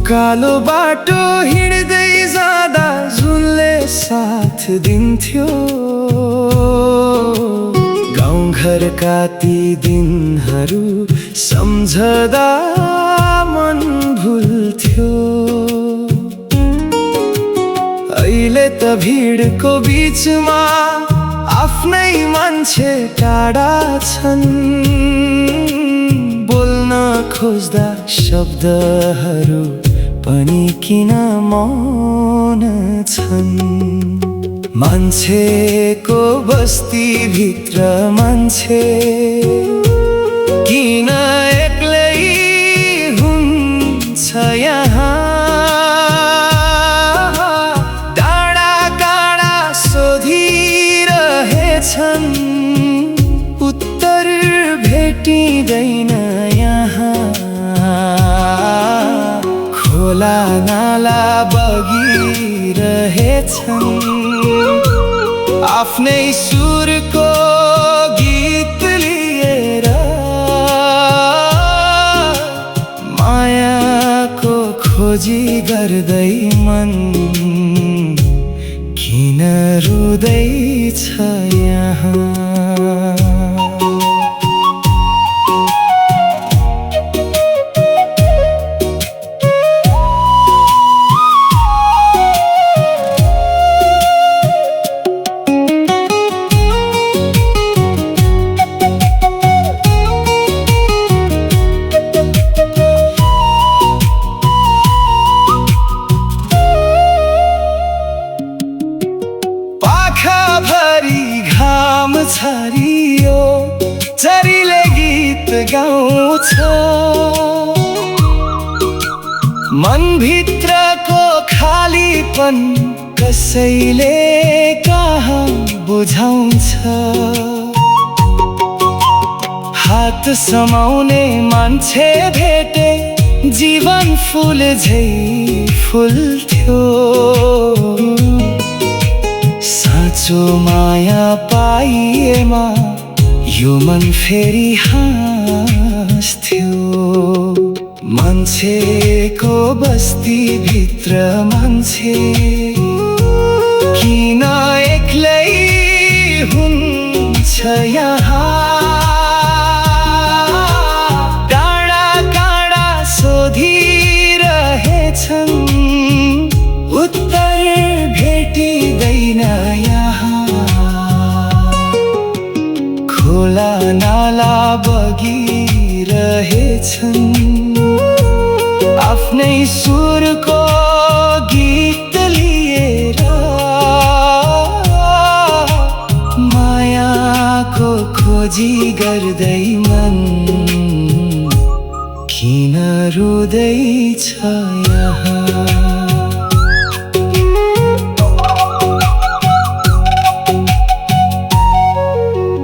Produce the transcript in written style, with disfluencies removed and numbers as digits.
उकालो बाटो हिँड्दै जाँदा जुनले साथ दिन्थ्यो। गाउँघरका ती दिनहरू सम्झदा मन भुल्थ्यो। अहिले त भिडको बीचमा आफ्नै मान्छे टाढा छन्। बोल्न खोज्दा शब्दहरू पनि किन मौन छन्। मान्छेको बस्तीभित्र मान्छे किन एक्लै हुन्छ यहाँ। डाँडा काँडा सोधिरहेछन्, उत्तर भेटिँदैन यहाँ। खोला नाला बगिरहेछन्, आफ्नै सुरको गीत लिएर। मायाको खोजी गर्दै मन किन रुँदैछ यहाँ। आँखाभरि घाम छरियो, चरीले गीत गाउँछ। मनभित्रको खालीपन कसैले कहाँ बुझाउँछ। हात समाउने मान्छे भेटे जीवन फुल झै फुल्थ्यो। साँचो माया पाइएमा यो मन फेरि हाँस्थ्यो। मान्छेको बस्तीभित्र मान्छे किन एक्लै हुन्छ यहाँ। डाँडा काँडा सोधिरहेछन्, उत्तर भेटिँदैन यहाँ। खोला नाला बगिरहेछन्, आफ्नै सुरको गीत लिएर। मायाको खोजी गर्दै मन किन रुँदैछ यहाँ।